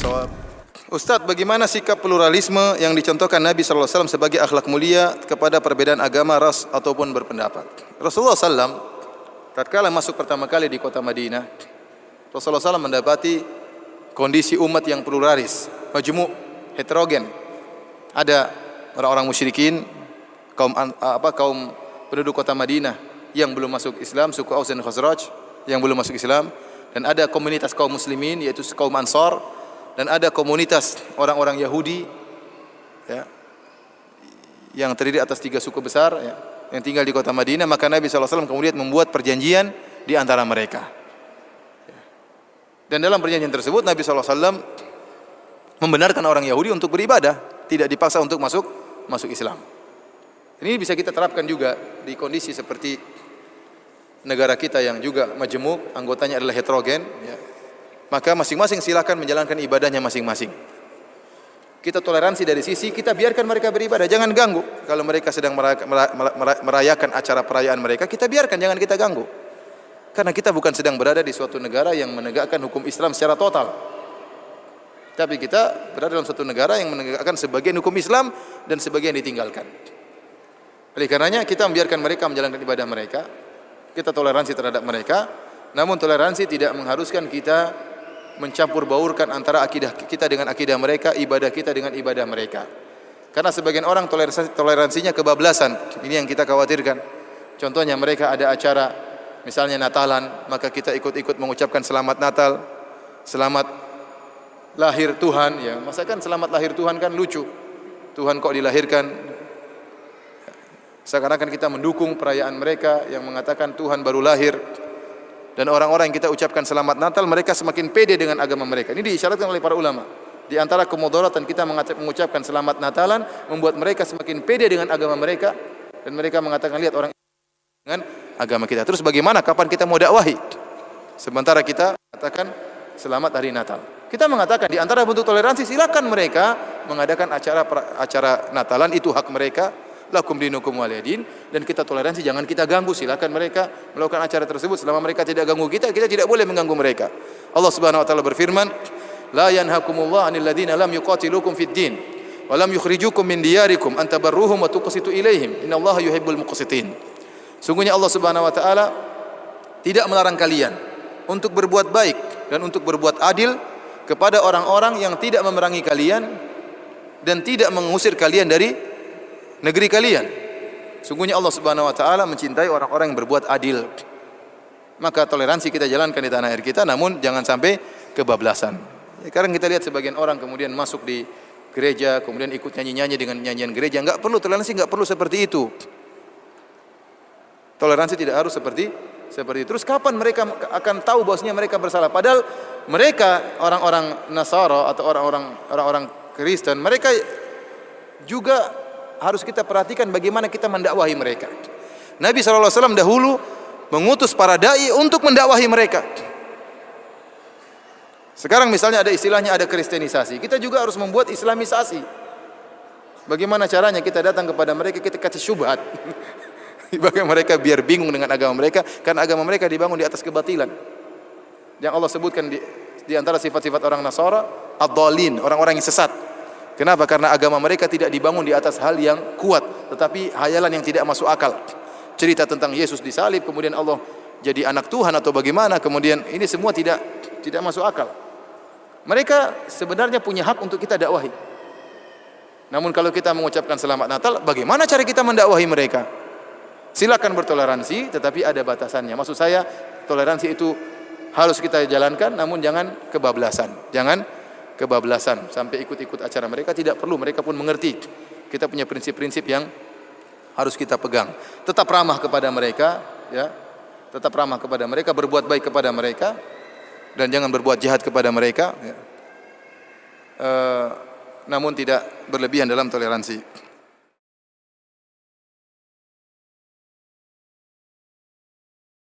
bissawab. Ustaz, bagaimana sikap pluralisme yang dicontohkan Nabi sallallahu alaihi wasallam sebagai akhlak mulia kepada perbedaan agama, ras ataupun berpendapat? Rasulullah sallam tatkala masuk pertama kali di kota Madinah, Rasulullah sallam mendapati kondisi umat yang pluralis, majmu', heterogen. Ada orang-orang musyrikin, kaum penduduk kota Madinah yang belum masuk Islam, suku Aus dan Khazraj yang belum masuk Islam, dan ada komunitas kaum muslimin yaitu kaum Ansar, dan ada komunitas orang-orang Yahudi ya, yang terdiri atas 3 suku besar ya, yang tinggal di kota Madinah. Maka Nabi SAW kemudian membuat perjanjian di antara mereka. Dan dalam perjanjian tersebut Nabi SAW membenarkan orang Yahudi untuk beribadah, tidak dipaksa untuk masuk Islam. Ini bisa kita terapkan juga di kondisi seperti negara kita yang juga majemuk, anggotanya adalah heterogen ya. Maka masing-masing silakan menjalankan ibadahnya masing-masing. Kita toleransi dari sisi kita biarkan mereka beribadah, jangan ganggu. Kalau mereka sedang merayakan acara perayaan mereka, kita biarkan, jangan kita ganggu. Karena kita bukan sedang berada di suatu negara yang menegakkan hukum Islam secara total. Tapi kita berada dalam suatu negara yang menegakkan sebagian hukum Islam dan sebagian ditinggalkan. Oleh karenanya kita membiarkan mereka menjalankan ibadah mereka, kita toleransi terhadap mereka, namun toleransi tidak mengharuskan kita mencampur baurkan antara akidah kita dengan akidah mereka, ibadah kita dengan ibadah mereka. Karena sebagian orang toleransinya kebablasan, ini yang kita khawatirkan. Contohnya mereka ada acara, misalnya Natalan, maka kita ikut-ikut mengucapkan selamat Natal, selamat lahir Tuhan, ya. Masakan selamat lahir Tuhan kan lucu. Tuhan kok dilahirkan? Seakan-akan kita mendukung perayaan mereka yang mengatakan Tuhan baru lahir. Dan orang-orang yang kita ucapkan selamat Natal, mereka semakin pede dengan agama mereka. Ini diisyaratkan oleh para ulama. Di antara kemudaratan kita mengucapkan selamat Natalan, membuat mereka semakin pede dengan agama mereka. Dan mereka mengatakan, lihat orang dengan agama kita. Terus bagaimana, kapan kita mau dakwahi? Sementara kita katakan selamat hari Natal. Kita mengatakan di antara bentuk toleransi, silakan mereka mengadakan acara Natalan, itu hak mereka. Lakum dinukum waliyadin, dan kita toleransi, jangan kita ganggu. Silakan mereka melakukan acara tersebut selama mereka tidak ganggu kita, kita tidak boleh mengganggu mereka. Allah Subhanahu wa taala berfirman, la yanhakumullah 'anil ladzina lam yuqatilukum fid din wa lam yukhrijukum min diyarikum an tabarruhum wa tuqsitu ilaihim innallaha yuhibbul muqsitin. Sungguhnya Allah Subhanahu wa taala tidak melarang kalian untuk berbuat baik dan untuk berbuat adil kepada orang-orang yang tidak memerangi kalian dan tidak mengusir kalian dari negeri kalian. Sungguhnya Allah Subhanahu wa taala mencintai orang-orang yang berbuat adil. Maka toleransi kita jalankan di tanah air kita, namun jangan sampai kebablasan. Sekarang kita lihat sebagian orang kemudian masuk di gereja, kemudian ikut nyanyi-nyanyi dengan nyanyian gereja. Enggak perlu, toleransi enggak perlu seperti itu. Toleransi tidak harus seperti itu. Terus kapan mereka akan tahu bahwasanya mereka bersalah? Padahal mereka orang-orang Nasara atau orang-orang Kristen, mereka juga harus kita perhatikan bagaimana kita mendakwahi mereka. Nabi SAW dahulu mengutus para dai untuk mendakwahi mereka. Sekarang misalnya ada istilahnya, ada kristenisasi. Kita juga harus membuat islamisasi. Bagaimana caranya kita datang kepada mereka, kita kasih syubhat. Bagaimana mereka biar bingung dengan agama mereka, karena agama mereka dibangun di atas kebatilan. Yang Allah sebutkan di antara sifat-sifat orang Nasara, ad-dhalin, orang-orang yang sesat. Kenapa? Karena agama mereka tidak dibangun di atas hal yang kuat, tetapi hayalan yang tidak masuk akal. Cerita tentang Yesus disalib, kemudian Allah jadi anak Tuhan atau bagaimana, kemudian ini semua tidak masuk akal. Mereka sebenarnya punya hak untuk kita dakwahi. Namun kalau kita mengucapkan selamat Natal, bagaimana cara kita mendakwahi mereka? Silakan bertoleransi, tetapi ada batasannya. Maksud saya, toleransi itu harus kita jalankan, namun jangan kebablasan. Jangan kebablasan sampai ikut-ikut acara mereka, tidak perlu. Mereka pun mengerti kita punya prinsip-prinsip yang harus kita pegang. Tetap ramah kepada mereka, ya. Tetap ramah kepada mereka, berbuat baik kepada mereka, dan jangan berbuat jahat kepada mereka, ya. Namun tidak berlebihan dalam toleransi.